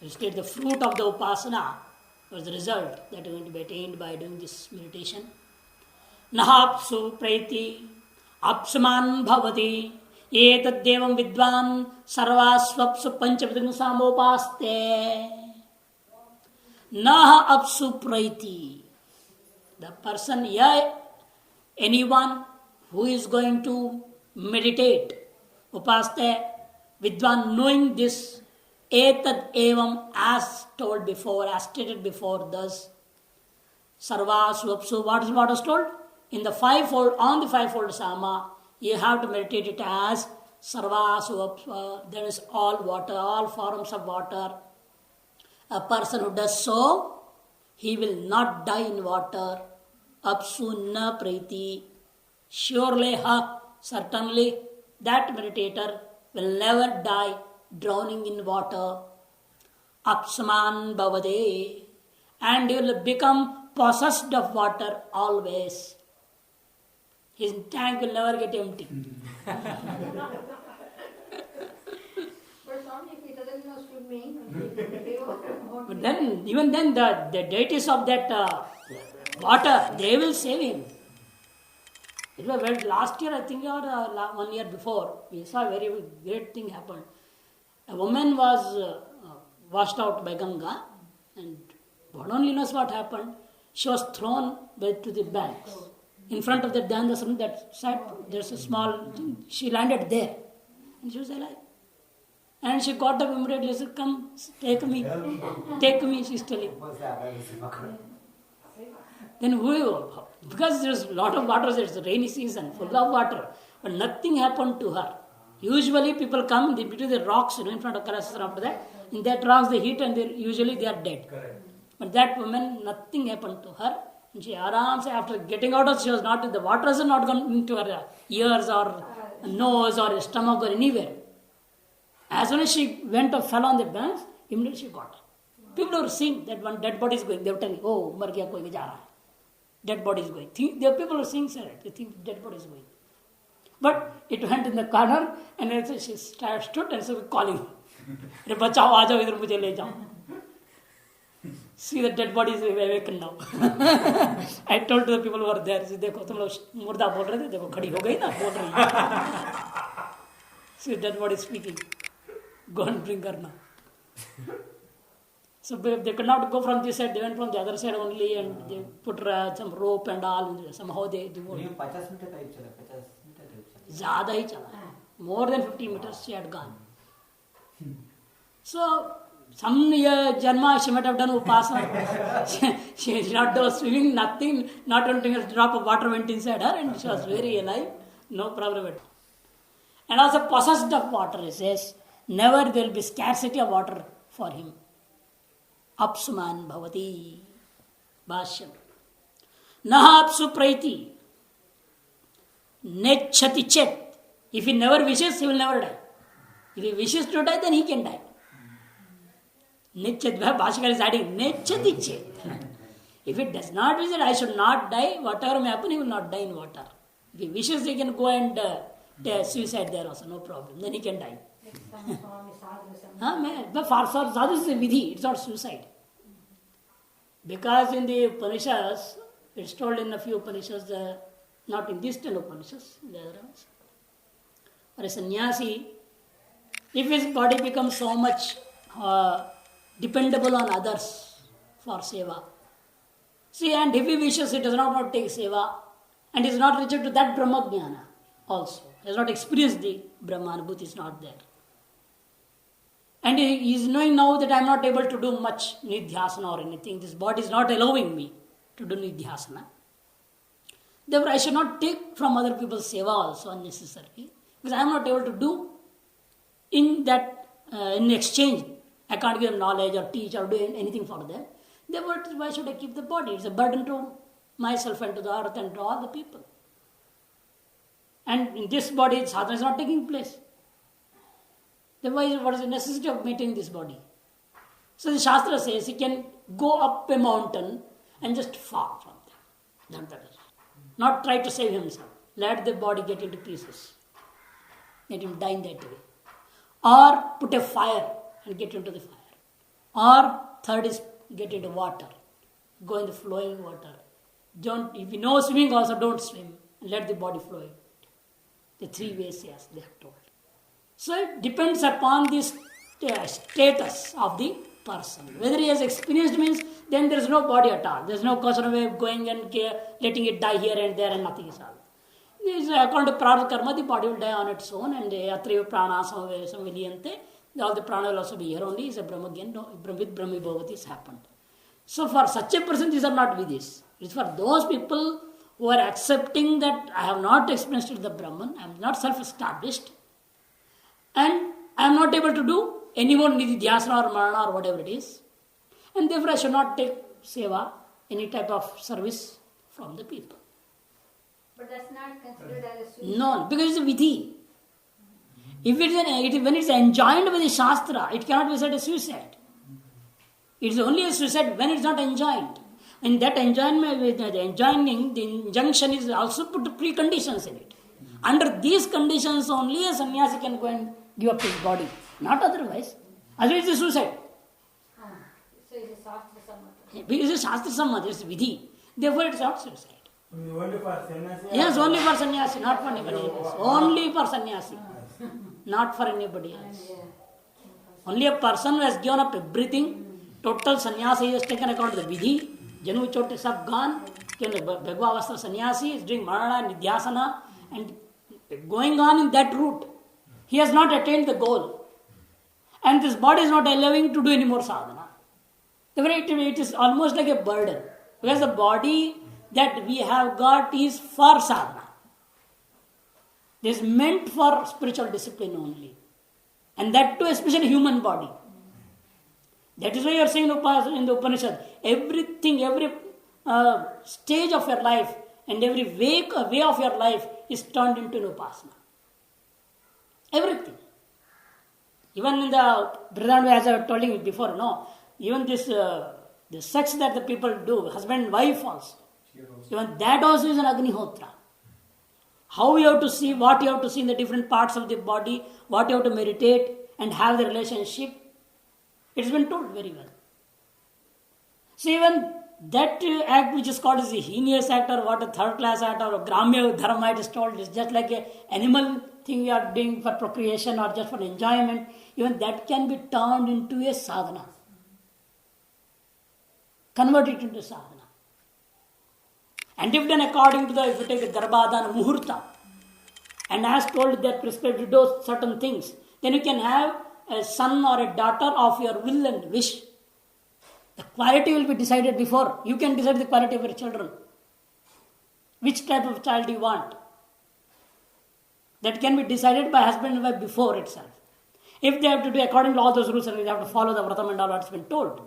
Instead, the fruit of the upasana was the result that is going to be attained by doing this meditation. Nahapsu praiti apsaman bhavati etaddevam vidvan sarvasvapsu panchavidam samopaste. Nah apsu praiti. The person, anyone who is going to meditate, upaste, vidvan, knowing this, etad evam, as told before, as stated before, thus, sarvasu apsu, what is told? In the fivefold, on the fivefold sama, you have to meditate it as sarvasu apsu, there is all water, all forms of water. A person who does so, he will not die in water. Apsu na priti. Surely, certainly, that meditator will never die drowning in water. Apsaman bhavade. And he will become possessed of water always. His tank will never get empty. But then, even then, the deities of that water, they will save him. It was last year, I think, or 1 year before, we saw a very great thing happen. A woman was washed out by Ganga, and God only knows what happened. She was thrown to the banks. In front of the Dhyandasana, that side, there's a small thing. She landed there, and she was alive. And she got up immediately. She said, "Come, take me, she's telling. Then because there's a lot of water, it's a rainy season, full of water, but nothing happened to her. Usually people come between the rocks, in front of Kalasasana after that. In that rocks they hit and usually they are dead. Correct. But that woman, nothing happened to her. And she after getting out of, she was not, the water has not gone into her ears or nose or stomach or anywhere. As soon as she went or fell on the banks, immediately she got her. People were seeing that one dead body is going. They were telling, "Oh, mar gaya, koi ja raha hai. Dead body is going." The people were seeing it. They think dead body is going. But it went in the corner, and then she stood and started calling, "Bachao, aa jao, idhar mujhe le jao." See, the dead body is awakened now. I told to the people who were there, "Dekho, tum log murda bol rahe the, dekho khadi ho gayi na, bol rahi." See, dead body is speaking. Go and bring her now. So they could not go from this side, they went from the other side only, and they put some rope and all, and somehow they do. Zyada hi chala. More than 50 meters she had gone. So, some janma she might have done upasana. She did not do swimming, nothing, not even a drop of water went inside her, and she was very alive, no problem at all. And also possessed of water, he says, never there will be scarcity of water for him. Apsuman bhavati. Bhashyam. Naha apsu praiti. Nechati chet. If he never wishes, he will never die. If he wishes to die, then he can die. Nechat, Bhashyakar is adding, nechati chet. If he does not wish that I should not die, whatever may happen, he will not die in water. If he wishes, he can go and suicide there also, no problem. Then he can die. But for sadhu is a vidhi, it's not suicide. Because in the Upanishads, it's told in a few Upanishads, not in these 10 Upanishads, in the other ones. For a sannyasi, if his body becomes so much dependable on others for seva, see, and if he wishes, he does not take seva, and is not reached to that Brahma Jnana also. He has not experienced the Brahma Anubhuti, is not there. And he is knowing now that I am not able to do much nidhyasana or anything. This body is not allowing me to do nidhyasana. Therefore, I should not take from other people's seva also unnecessarily. Because I am not able to do in that, in exchange. I can't give them knowledge or teach or do anything for them. Therefore, why should I keep the body? It's a burden to myself and to the earth and to all the people. And in this body, sadhana is not taking place. Then what is the necessity of maintaining this body? So the Shastra says he can go up a mountain and just fall from there. Not try to save himself. Let the body get into pieces. Let him die in that way. Or put a fire and get into the fire. Or third is get into water. Go in the flowing water. Don't, if you know swimming also, don't swim. Let the body flow. The three ways, yes, they have told. So it depends upon this status of the person. Whether he has experienced means, then there is no body at all. There is no question of going and letting it die here and there and nothing is all. According to prarabdha karma, the body will die on its own, and atriva prana samviliyante, all the prana will also be here only. Is a Brahma again, no, with Brahmi Bhavati has happened. So for such a person, these are not vidhis. It's for those people who are accepting that I have not experienced the Brahman, I am not self-established, and I am not able to do any more nididhyasana or marana or whatever it is, and therefore I should not take seva, any type of service from the people. But that's not considered as a suicide. No, because it's a vidhi. If when it's enjoined by the Shastra, it cannot be said a suicide. It's only a suicide when it's not enjoined. And that enjoyment, the enjoining, the injunction is also put preconditions in it. Under these conditions only a sannyasi can go and give up his body. Not otherwise. Otherwise it's a suicide. So it's a Shastra Sammata. Because it's Shastra Sammata, it's vidhi. Therefore it's not suicide. Only for sannyasi? Yes, only for sannyasi, not for anybody else. Only for sannyasi. Not for anybody else. Only a person who has given up everything, total sannyasi, he has taken account of the vidhi, Janu Chot is सब gone, Bhagwa Avastra sannyasi is doing marana, nidhyasana, and going on in that route. He has not attained the goal. And this body is not allowing to do any more sadhana. Therefore, it is almost like a burden. Because the body that we have got is for sadhana. It is meant for spiritual discipline only. And that too, especially human body. That is why you are saying in the Upanishad, everything, every stage of your life and every way of your life is turned into an upasana. Everything. Even in the Brahman, as I was telling you before, no, even this the sex that the people do, husband and wife also, even that also is an Agnihotra. How you have to see, what you have to see in the different parts of the body, what you have to meditate and have the relationship, it's been told very well. So even that act which is called as a heinous act or what a third class act or a Gramya Dharma, it is told, is just like an animal thing you are doing for procreation or just for enjoyment, even that can be turned into a sadhana. Convert it into sadhana. And if done according to if you take the Garbhadana Muhurta, and as told that prescribed to do certain things, then you can have a son or a daughter of your will and wish. The quality will be decided before. You can decide the quality of your children. Which type of child do you want? That can be decided by husband and wife before itself. If they have to do according to all those rules and they have to follow the vratam and all what's been told,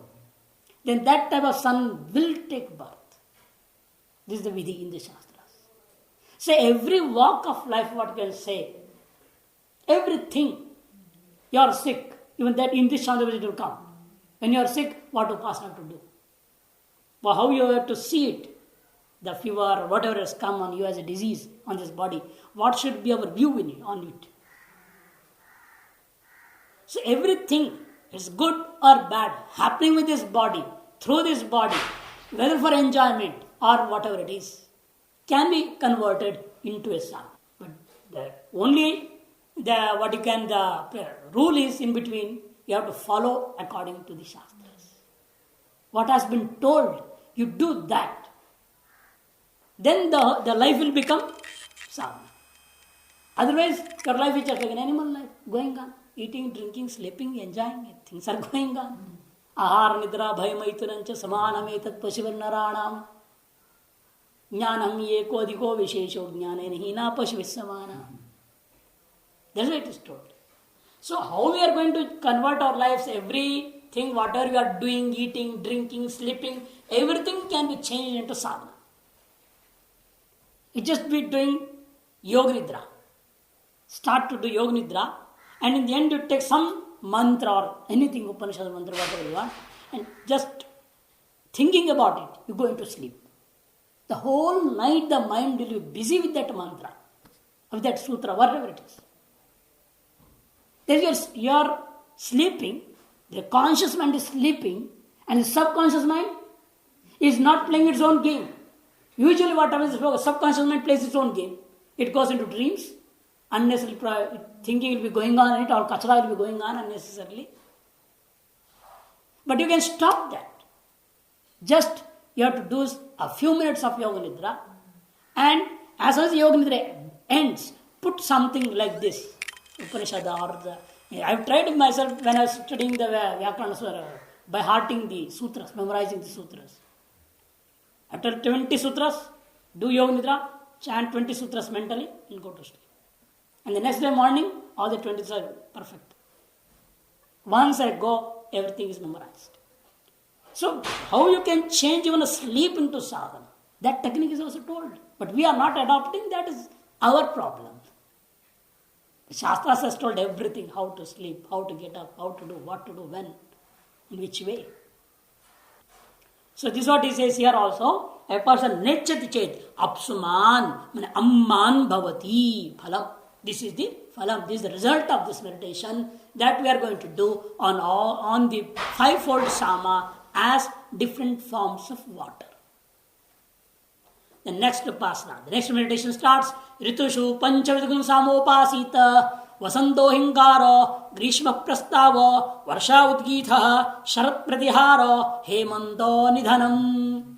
then that type of son will take birth. This is the vidhi in the Shastras. So every walk of life, what can say, everything, you are sick, even that in this Chandra it will come. When you are sick, what upasana to do? Well, how you have to see it, the fever, whatever has come on you as a disease on this body, what should be our view on it? So everything is good or bad happening with this body, through this body, whether for enjoyment or whatever it is, can be converted into a sadhana. But the rule is in between, you have to follow according to the Shastras. What has been told, you do that. Then the life will become sadhana. Otherwise, your life is just like an animal life, going on, eating, drinking, sleeping, enjoying, things are going on. Ahar nidra bhayamaitunancha samanam etat pasivarnaranam jnanam eko adhiko vishesho jnanena hina pasivissamana. That's what it is told. So how we are going to convert our lives, everything, whatever we are doing, eating, drinking, sleeping, everything can be changed into sadhana. It just be doing yoga nidra. Start to do yoga nidra, and in the end you take some mantra or anything, Upanishad mantra, whatever you want, and just thinking about it, you go into sleep. The whole night the mind will be busy with that mantra, with that sutra, whatever it is. Then you are sleeping, The conscious mind is sleeping and the subconscious mind is not playing its own game. Usually what happens is the subconscious mind plays its own game. It goes into dreams, unnecessarily thinking will be going on in it, or kachara will be going on unnecessarily. But you can stop that. Just you have to do a few minutes of Yoga Nidra, and as soon as Yoga Nidra ends, put something like this, Upanishad or I've tried it myself when I was studying the Vyakarana by hearting the sutras, memorizing the sutras. After 20 sutras, do Yoga Nidra, chant 20 sutras mentally, and go to sleep. And the next day morning, all the 20 are perfect. Once I go, everything is memorized. So, how you can change even a sleep into sadhana? That technique is also told. But we are not adopting, that is our problem. Shastras has told everything, how to sleep, how to get up, how to do, what to do, when, in which way. So this is what he says here also. A person nechyati chet apsuman, amman bhavati phalam. This is the phalam, this is the result of this meditation that we are going to do on the fivefold sama as different forms of water. The next upasana, the next meditation starts. Ritushu panchavidagam samopasita vasanto hingaro grishma prastava varsha udgitha sharat pratiharo hemanto nidhanam.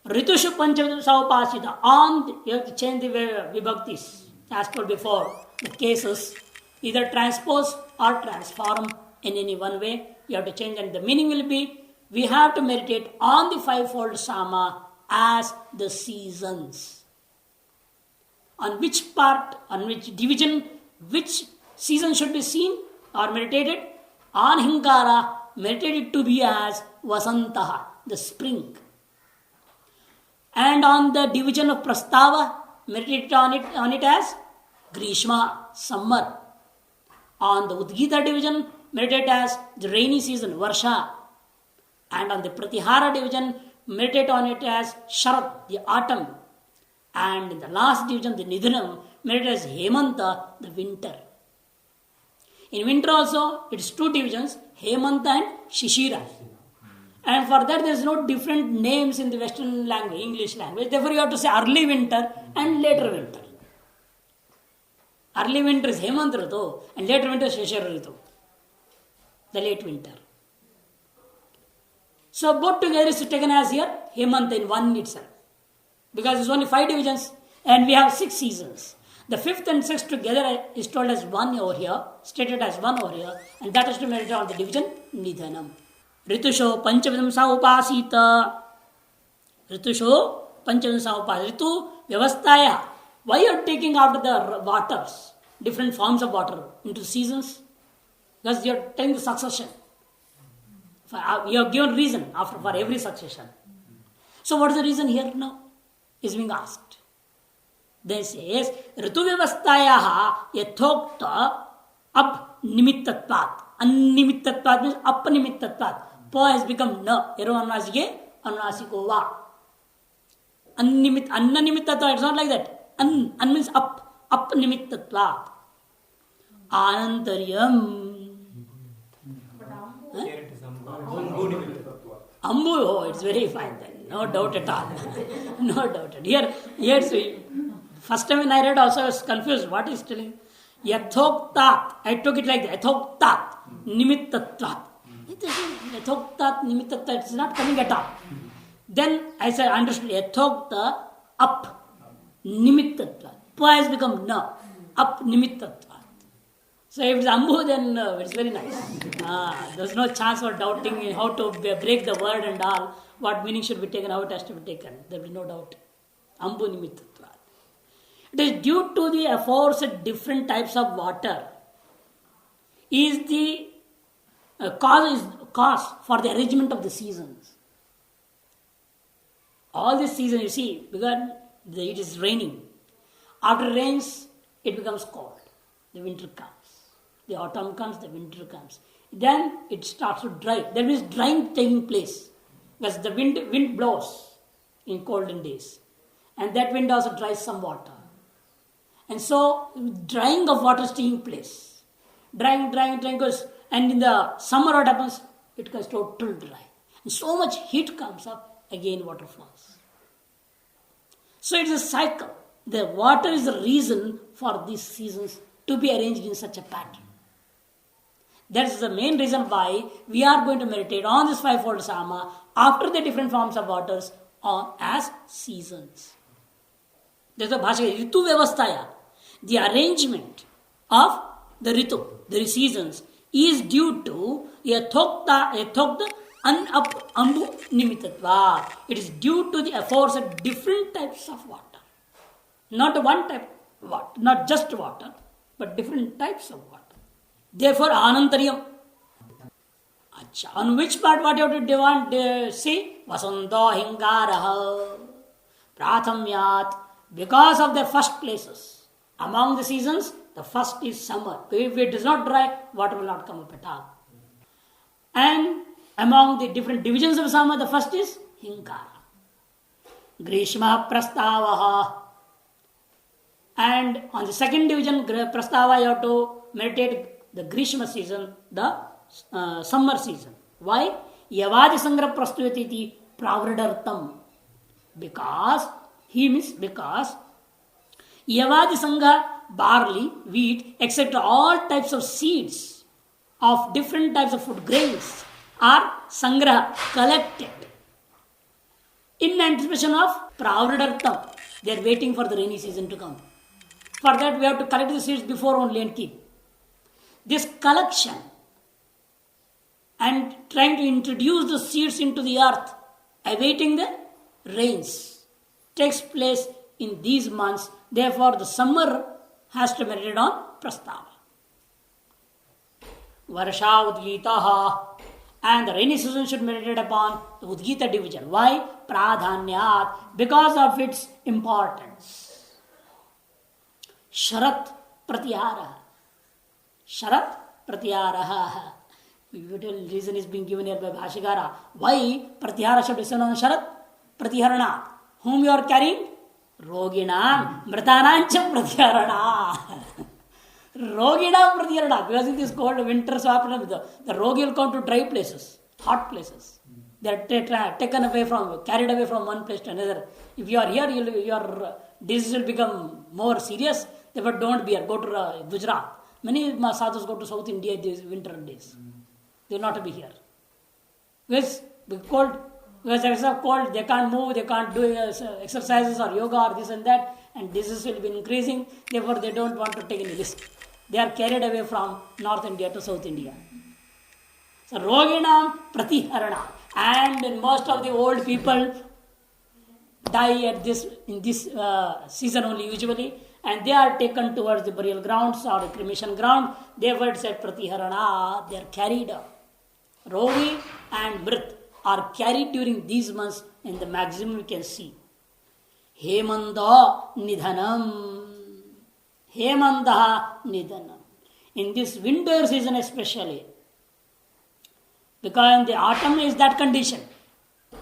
Ritushu panchavidagam samopasita. On, you have to change the vibhaktis as told before. The cases either transpose or transform in any one way. You have to change, and the meaning will be we have to meditate on the fivefold sama as the seasons. On which part, on which division, which season should be seen or meditated? On Hinkara, meditated to be as Vasantaha, the spring. And on the division of Prastava, meditated on it as Grishma, summer. On the Udgita division, meditate as the rainy season, Varsha. And on the Pratihara division, meditate on it as Sharat, the autumn. And in the last division, the Nidhanam, meditate as Hemanta, the winter. In winter also, it's two divisions, Hemanta and Shishira. And for that, there is no different names in the Western language, English language. Therefore, you have to say early winter and later winter. Early winter is Hemant Ritu and later winter is Shishira Ritu, the late winter. So both together is taken as here Hemant in one itself. Because it's only 5 divisions and we have 6 seasons. The 5th and 6th together is told as one over here, stated as one over here, and that is to meditate on the division Nidhanam. Ritusho panchavidam sa upasita. Ritusho panchavidam sa upasita. Ritu vyavastaya. Why you are taking after the waters, different forms of water into seasons? Because you are taking the succession. You have given reason for every succession. So what is the reason here now? Is being asked. Then says, Ritu vyavastayaha yathokta ab nimittatvat. Annimitatvat means apanimittatvat. Pa has become na. Ero anasike, anasiko va. Annanimittatvat, it's not like that. An means up. Apanimittatvat. Anantaryam. Ambu, oh, it's very fine then. No doubt at all. No doubt. Here, first time when I read also I was confused. What is telling? Yathoktat. I took it like that. Yathoktat. Nimittatvat. Yathoktat, nimittatvat. It's not coming at all. Then I said, understood. Yathokta, up. Nimittatvat. Pa has become na. Up, nimittatvat. So if it's Ambu, then it's very nice. There's no chance for doubting how to break the word and all. What meaning should be taken, how it has to be taken. There will be no doubt. Ambu nimittatvat. It is due to the aforesaid different types of water. Is the cause for the arrangement of the seasons. All these seasons you see, because it is raining. After rains, it becomes cold. The winter comes. The autumn comes, the winter comes. Then it starts to dry. There is drying taking place. Because the wind blows in colden days. And that wind also dries some water. And so drying of water is taking place. Drying goes. and in the summer what happens? It goes total dry. And so much heat comes up, again water flows. So it's a cycle. The water is the reason for these seasons to be arranged in such a pattern. That's the main reason why we are going to meditate on this fivefold Sama after the different forms of waters on as seasons. There's a Bhasha, Ritu Vyavasthaya. The arrangement of the Ritu, the seasons, is due to Yathokta Anup Ambu Nimitatva. It is due to the aforesaid different types of water. Not one type of water, not just water, but different types of water. Therefore, Anantaryam. Achha. On which part what you have to see? Vasanto Hingaraha Prathamyat. Because of the first places. Among the seasons, the first is summer. If it is not dry, water will not come up at all. And among the different divisions of summer, the first is Hingara. Grishma Prastavaha. And on the second division, Prastava, you have to meditate the Grishma season, the summer season. Why? Yavadi Sangra Prastuyati Pravridartam. Because Yavadi Sangha, barley, wheat, etc., all types of seeds of different types of food grains are Sangra collected in anticipation of Pravridartam. They are waiting for the rainy season to come. For that, we have to collect the seeds before only and keep. This collection and trying to introduce the seeds into the earth, awaiting the rains, takes place in these months. Therefore, the summer has to meditate on Prastava. Varsha Udgitaha. And the rainy season should meditate upon the Udgita division. Why? Pradhanyat. Because of its importance. Sharat Pratyaraha. Sharat Pratyaraha. Beautiful reason is being given here by Bhashikara. Why Pratyahara should listen on Sharat? Pratyaharana. Whom you are carrying? Roginam. Mritanancha Pratyaharana. Roginam Pratyaharana. Because it is called winter, so after the Rogi will come to dry places, hot places. They are taken away from, carried away from one place to another. If you are here, your disease will become more serious. Therefore, don't be here. Go to Gujarat. Many sadhus go to South India these winter days. They will not be here. Because cold, because there is a cold, they can't move, they can't do exercises or yoga or this and that, and disease will be increasing. Therefore, they don't want to take any risk. They are carried away from North India to South India. So, Roginam Pratiharana. And most of the old people die in this season only usually, and they are taken towards the burial grounds or the cremation ground. Therefore, it said Pratiharana, they are carried up. Rogi and Mrit are carried during these months, and the maximum we can see. Hemanda Nidhanam. Hemandaha Nidhanam. In this winter season especially, because in the autumn is that condition,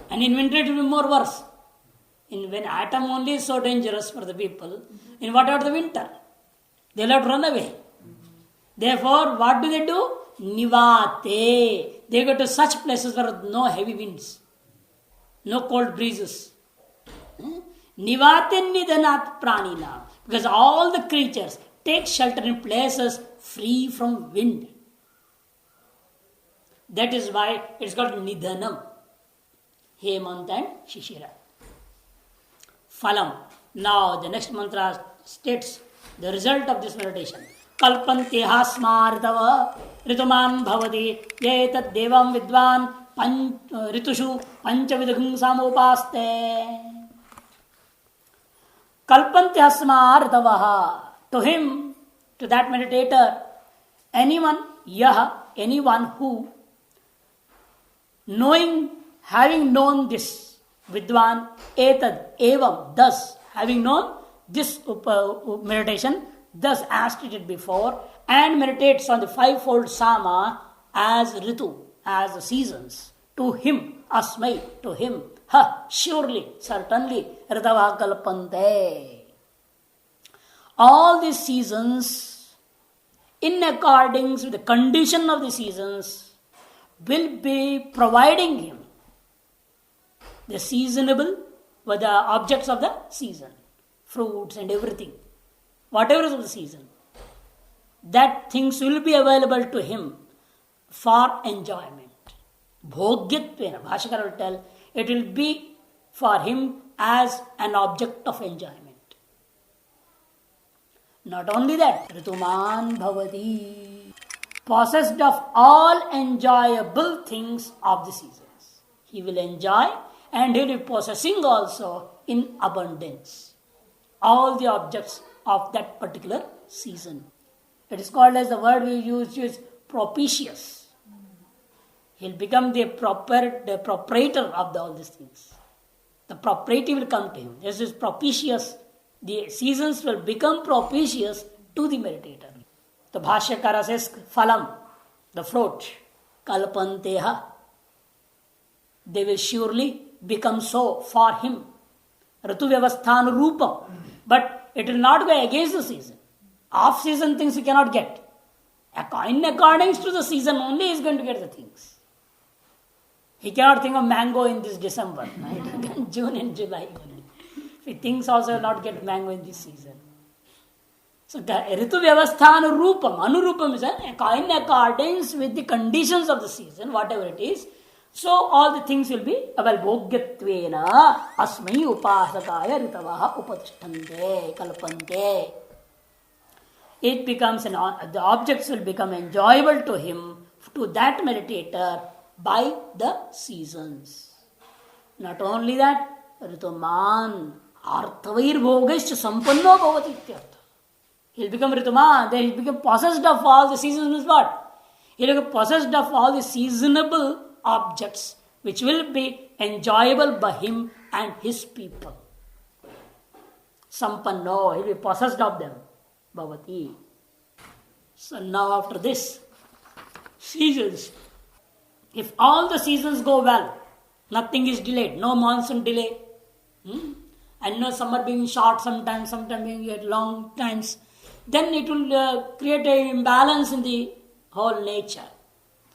and in winter it will be more worse. When autumn only is so dangerous for the people, in what about the winter? They will have to run away. Therefore, what do? Nivate. They go to such places where no heavy winds, no cold breezes. Nivate Nidhanat Pranina. Because all the creatures take shelter in places free from wind. That is why it's called Nidhanam. Hemant and Shishira. Phalam. Now the next mantra states the result of this meditation. Kalpanteha smartava rituman bhavati yetat devam vidvan ritushu panchavidhum samopaste. Kalpanteha smartavaha. To him, to that meditator, anyone who, having known this, vidwan, etad, evam, thus, having known this meditation, thus as stated before, and meditates on the fivefold Sama as Ritu, as the seasons, to him, asmai, to him, surely, certainly, Ritava Kalpante. All these seasons in accordance with the condition of the seasons, will be providing him the seasonable, with the objects of the season, fruits and everything, whatever is of the season, that things will be available to him for enjoyment. Bhogyattvena, Bhashyakara will tell, it will be for him as an object of enjoyment. Not only that, Rituman Bhavati, possessed of all enjoyable things of the seasons. He will enjoy and he will be possessing also in abundance all the objects of that particular season. It is called, as the word we use is propitious. He'll become the proprietor of all these things. The propriety will come to him. This is propitious. The seasons will become propitious to the meditator. The Bhashyakara says, phalam, the fruit, kalpanteha, they will surely become so for him. Ritu vyavasthanu rupam. But it will not go against the season. Off-season things you cannot get. In accordance to the season only he is going to get the things. He cannot think of mango in this December. Right? June and July only. He thinks also will not get mango in this season. So Ritu Vyavasthanu Rupam, Anurupam is in accordance with the conditions of the season, whatever it is. So all the things will be Bhogyattvena Asmai Upasakaya Ritavaha Upatishtante Kalpante. It becomes the objects will become enjoyable to him, to that meditator, by the seasons. Not only that, Rituman Arthavair Bhogaischa Sampanno Bhavati Ityartha. He'll become Rituman, then he'll become possessed of all the seasons means what? He'll become possessed of all the seasonable objects which will be enjoyable by him and his people. Sampanno, he'll be possessed of them. Bhavati. So now after this, seasons. If all the seasons go well, nothing is delayed, no monsoon delay, and no summer being short sometimes being at long times, then it will create an imbalance in the whole nature,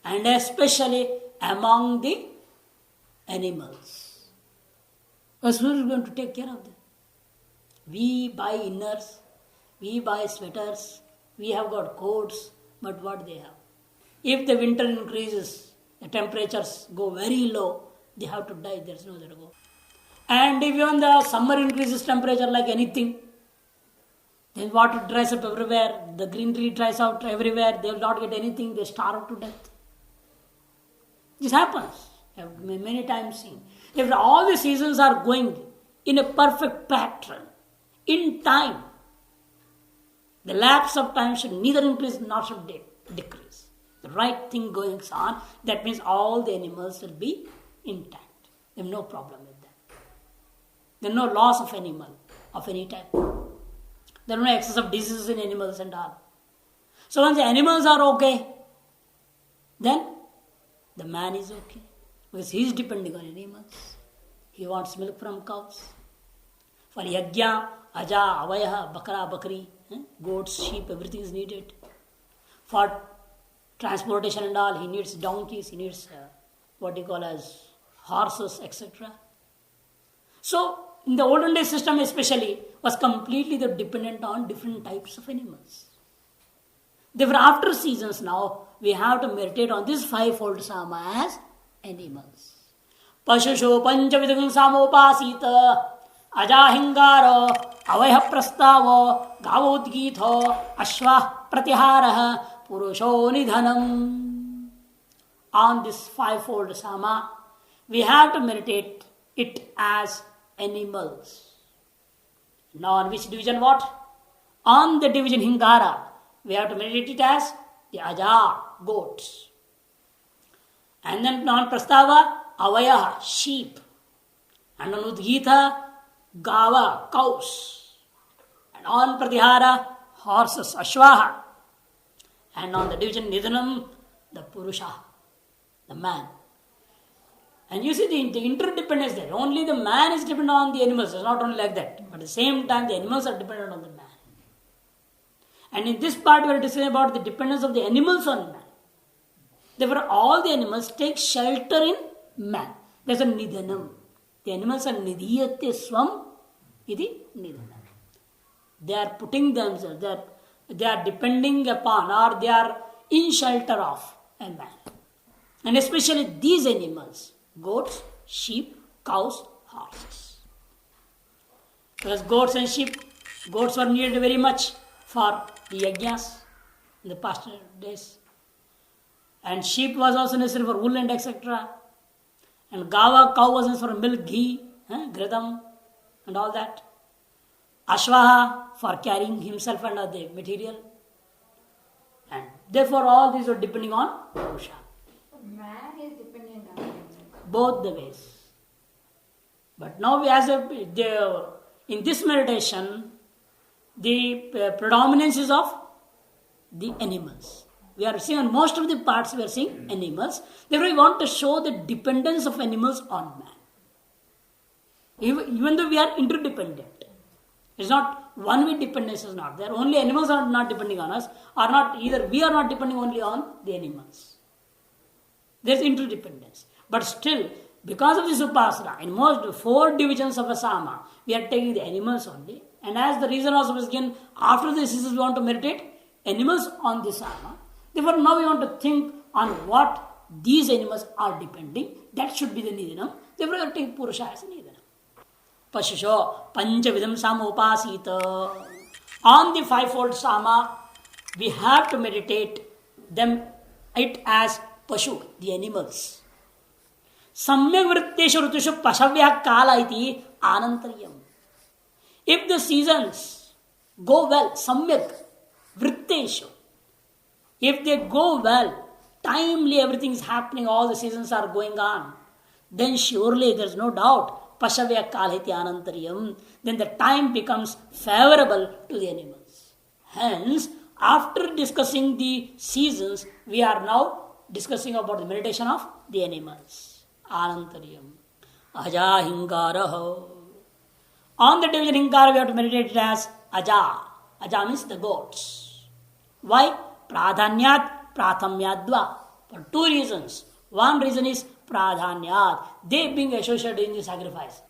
and especially among the animals. Because who is going to take care of them? We buy inners, we buy sweaters, we have got coats, but what they have? If the winter increases, the temperatures go very low, they have to die, there's no other go. And if even the summer increases temperature like anything, then water dries up everywhere, the greenery dries out everywhere, they will not get anything, they starve to death. This happens. I have many times seen. If all the seasons are going in a perfect pattern, in time, the lapse of time should neither increase nor should decrease. The right thing going on, that means all the animals will be intact. There is no problem with that. There is no loss of animal of any type. There is no excess of diseases in animals and all. So once the animals are okay, then the man is okay. Because he is depending on animals. He wants milk from cows. For yajna, aja, avaya, bakra, bakri, goats, sheep, everything is needed. For transportation and all, he needs donkeys, he needs what you call as horses, etc. So, in the olden day system especially, was completely dependent on different types of animals. Therefore, after seasons now, we have to meditate on this fivefold sama as animals. Pashusho panchavidham samopasita ajahingaro avayha prastavo gavodgitho ashvah pratyaharaha purusho nidhanam. On this fivefold sama, we have to meditate it as animals. Now on which division what? On the division hingara, we have to meditate it as the aja, goats. And then on prastava, avaya, sheep. And on udgita, gava, cows. And on pratihara, horses, ashvaha. And on the division nidhanam, the purusha, the man. And you see the interdependence there. Only the man is dependent on the animals. It's not only like that. But at the same time, the animals are dependent on the man. And in this part, we are discussing about the dependence of the animals on man. Therefore, all the animals take shelter in man. There's a nidhanam. The animals are nidhiyate swam iti nidhanam. They are putting themselves, they are depending upon, or they are in shelter of a man. And especially these animals, goats, sheep, cows, horses. Because goats and sheep, goats were needed very much for the yajnas in the past days. And sheep was also necessary for wool and etc. And gawa, cow was necessary for milk, ghee, gradam and all that. Ashvaha for carrying himself and the material. And therefore all these were depending on Purusha. Man is dependent on him. Both the ways. But now in this meditation, the predominance is of the animals. We are seeing on most of the parts we are seeing animals. Therefore we want to show the dependence of animals on man. Even though we are interdependent. It's not one-way dependence is not there. Only animals are not depending on us, or not either we are not depending only on the animals. There's interdependence. But still, because of this upasana, in most 4 divisions of Asama, we are taking the animals only. And as the reason also was given, after this we want to meditate animals on the Sama. Therefore, now we want to think on what these animals are depending. That should be the Nidhanam. Therefore, we are taking Purusha as a Nidhanam. Pashusho Panchavidam Sama Upasita. On the 5-fold Sama, we have to meditate it as Pashu, the animals. Samyak vritteshu rutushu pashavya kala iti anantaryam. If the seasons go well, samyak vritteshu, if they go well, timely everything is happening, all the seasons are going on, then surely there is no doubt, pashavya kala iti anantaryam, then the time becomes favorable to the animals. Hence, after discussing the seasons, we are now discussing about the meditation of the animals. Anantaryam. Aja hingaraha. On the division hingara, we have to meditate it as aja. Aja means the goats. Why? Pradhanyat, prathamyadva. For 2 reasons. One reason is pradhanyat. They being associated in the sacrifice.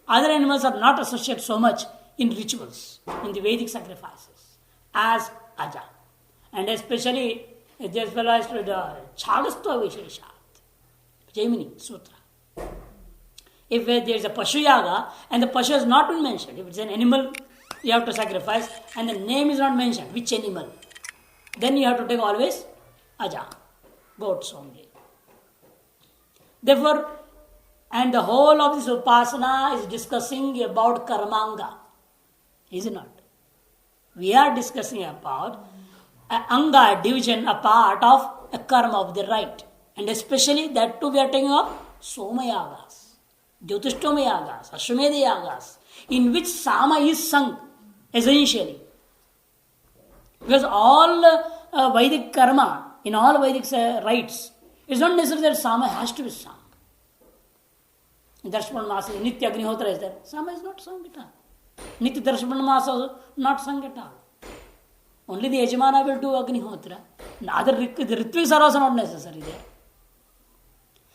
Other animals are not associated so much in rituals, in the Vedic sacrifices, as aja. And especially, as well as the Chagastva Visheshat, Jaimini Sutra. If there is a Pashu Yaga and the Pashu has not been mentioned, if it's an animal you have to sacrifice and the name is not mentioned, which animal, then you have to take always aja, goats only. Therefore, and the whole of this upasana is discussing about karmanga, is it not? We are discussing about anga, division, a part of a karma of the right. And especially that too we are taking up Somayagas, Jyotishtoma-yagas, Ashwamedha-yagas, in which Sama is sung essentially. Because all Vedic karma, in all Vedic rites, it's not necessary that Sama has to be sung. In Darshana Masa, Nitya Agnihotra is there. Sama is not sung at all. Nitya Darshana Masa not sung at all. Only the Yajamana will do Agnihotra. The Ritvas are also not necessary there.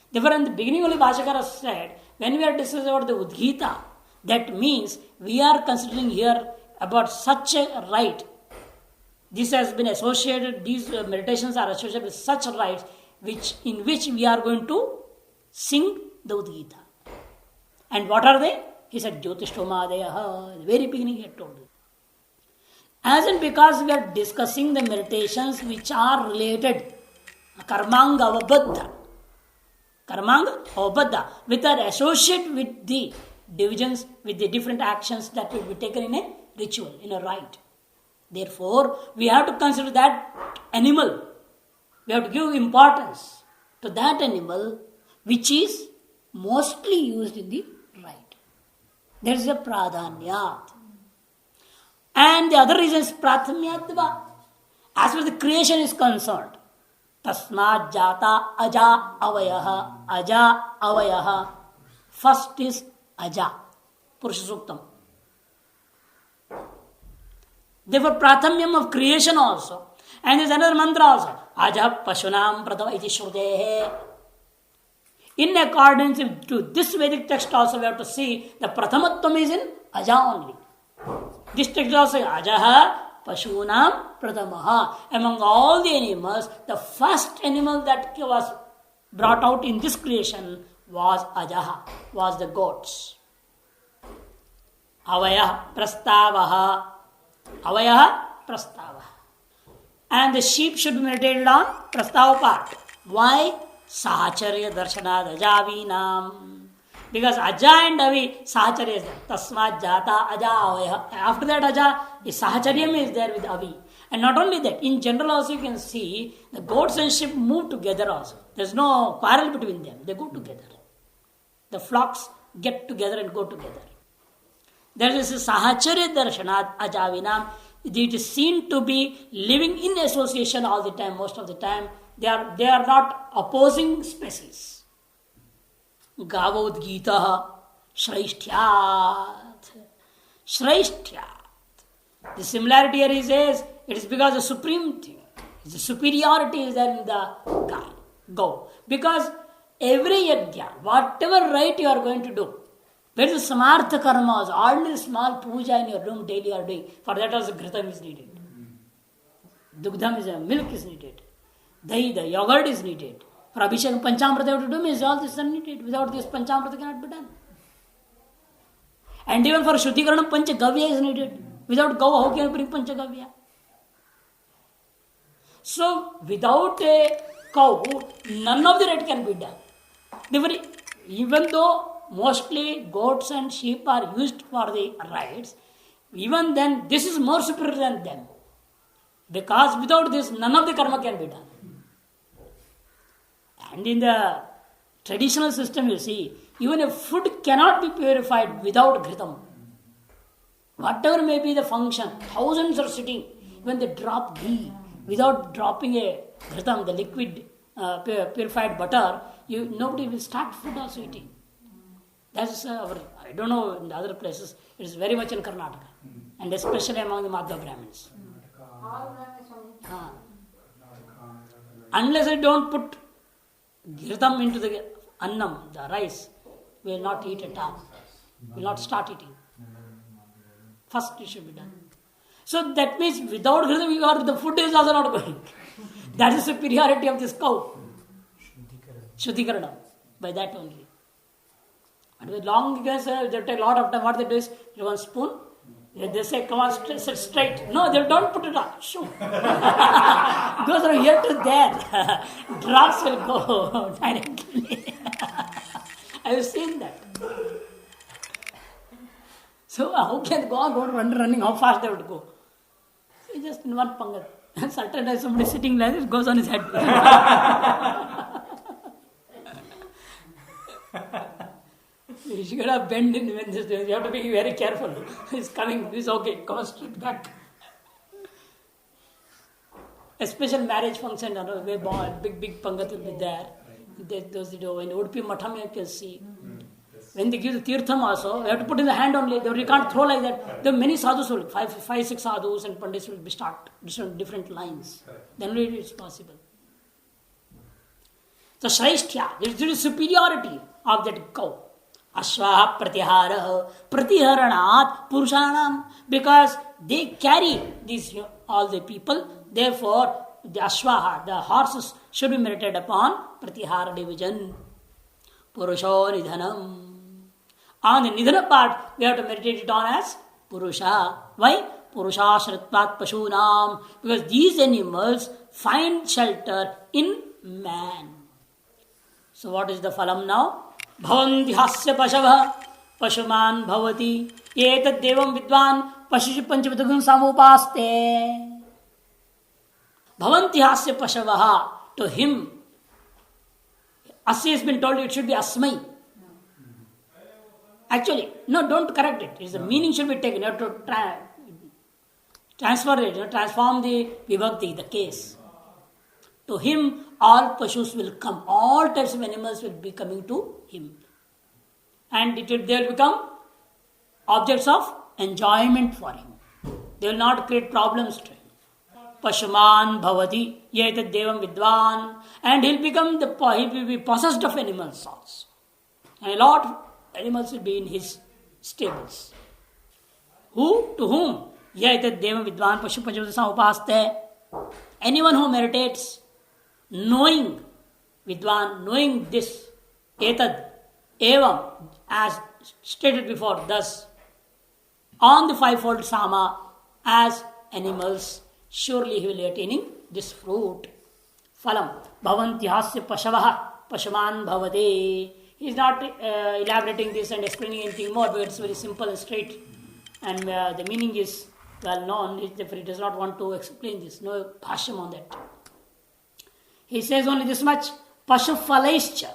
Therefore, in the beginning only Bhashakara said, when we are discussing about the Udgita, that means we are considering here about such a rite. This has been associated, these meditations are associated with such rites in which we are going to sing the Udgita. And what are they? He said, Jyotishtoma-adayaha. In the very beginning he had told it. As and because we are discussing the meditations which are related, karmanga avabadha, which are associated with the divisions, with the different actions that will be taken in a ritual, in a rite. Therefore, we have to consider that animal. We have to give importance to that animal which is mostly used in the rite. There is a pradhanyat. And the other reason is prathamyatva. As far as the creation is concerned, tasmat jata aja avayaha. Aja avayaha. First is aja. Purusha Suktam. Therefore, prathamyam of creation also. And there's another mantra also. Aja Pashunam Pratama iti Shrutehe. In accordance to this Vedic text also, we have to see the Prathamatvam is in Aja only. This text also, Ajaha Pashunam Pratamaha. Among all the animals, the first animal that was brought out in this creation was Ajaha, was the goats. Avaya Prastavaha. Avaya Prastavaha. And the sheep should be meditated on Prastava part. Why? Sahacharya Darshanad Ajavinam. Because Aja and Avi, Sahacharya is there. Tasmat Jata Aja Avaya. After that Aja, the Sahacharyam is there with Avi. And not only that, in general also you can see the goats and sheep move together also. There's no quarrel between them. They go together. The flocks get together and go together. There is a Sahacharya Darshanat Ajavinam. It is seen to be living in association all the time, most of the time. They are not opposing species. Gavod Gita Shraishthyat. Shraishthyat. The similarity here is it is because the supreme thing, the superiority is there in the go. Because every yajna, whatever right you are going to do, there is a samartha karmas, ordinary small puja in your room daily you are doing. For that also ghritam is needed. Dugdham is milk is needed. Dahi, the yogurt is needed. For Abhishek Panchamrita you have to do means all this is needed. Without this Panchamrita cannot be done. And even for Shuddhikaranam Panchagavya is needed. Without Gau, how can you bring Panchagavya? So, without a cow, none of the rite can be done. Therefore, even though mostly goats and sheep are used for the rites, even then this is more superior than them. Because without this, none of the karma can be done. And in the traditional system, you see, even a food cannot be purified without ghritam. Whatever may be the function, thousands are sitting, when they drop ghee, without dropping a ghritam, the liquid purified butter, nobody will start food also eating. That's I don't know in the other places, it is very much in Karnataka, and especially among the Madhva Brahmins. Unless I don't put ghritam into the annam, the rice, we will not eat at all. We will not start eating. First it should be done. So that means without ghritam, the food is also not going. That is the superiority of this cow. Shuddhikaranam. By that only. And with long because they take a lot of time. What they do is, one spoon, they say, come on, sit straight. No, they don't put it on. Shoo. Goes from here to there. Drops will go directly. I have seen that. So how can they go on running? How fast they would go? So just in one pangat. And certain times somebody sitting like this goes on his head. You should have bend in when this. You have to be very careful. He's coming. He's okay. Come straight back. A special marriage function, big pangat will be there. Those in Udupi Matham you can see. When they give the tirtham also, you have to put in the hand only. You can't throw like that. There are many sadhus, five, 6 sadhus and pandits will be start different lines. Then only it is possible. So Shraishtya, there is superiority of that cow. Ashvaha pratihara, pratiharanat purushanam, because they carry these all the people. Therefore, the ashvaha, the horses, should be meditated upon pratihara division. Purusho nidhanam. On the nidhana part, we have to meditate it on as purusha. Why? Purusha shritvat pashunam. Because these animals find shelter in man. So what is the phalam now? Bhavanti hasya pashava pashuman bhavati etat devam vidvan pashishi panchavatagam samupaste. Bhavanti hasya pashavaha. To him, asya has been told, it should be asmai. Actually, no, don't correct it. The meaning should be taken. You have to transfer it, transform the vibhakti, the case. To him, all pashus will come. All types of animals will be coming to him. And they will become objects of enjoyment for him. They will not create problems to him. Pashuman bhavati yaitat devam vidwan, and he'll be possessed of animals also. And a lot of animals will be in his stables. Who? To whom? Yaitat devam vidwan pashu panchadasa upaste. Anyone who meditates, knowing vidwan, knowing this, etad, evam, as stated before, thus, on the fivefold sama, as animals, surely he will be attaining this fruit. Phalam. Bhavanti hasya pashavaha pashaman bhavate. He is not elaborating this and explaining anything more, but it's very simple and straight. And the meaning is well known. He does not want to explain this. No bhashyam on that. He says only this much. Pashu phalaischa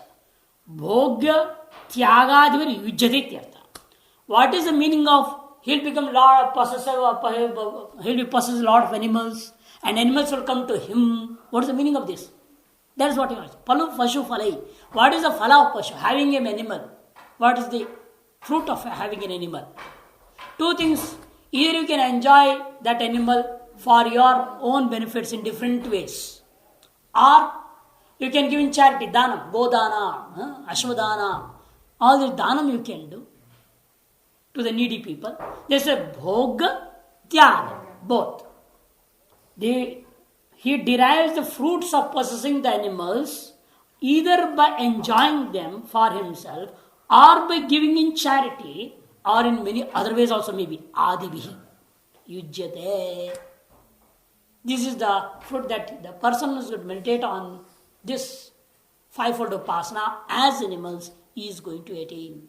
bhogya tyagadivar yujjati tyartha. What is the meaning of he'll become Lord of possessor, he'll be possessed a lot of animals, and animals will come to him. What is the meaning of this? That is what he wants. Palu pashu phalai. What is the phala of pashu? Having an animal. What is the fruit of having an animal? Two things. Either you can enjoy that animal for your own benefits in different ways, or you can give in charity, dhanam, godana, ashwadana. All this dhanam you can do to the needy people. There's a bhoga, tyaga, both. He derives the fruits of possessing the animals either by enjoying them for himself or by giving in charity or in many other ways also maybe. Adibihi. Yujjate. This is the fruit that the person who should meditate on this fivefold upasana as animals is going to attain.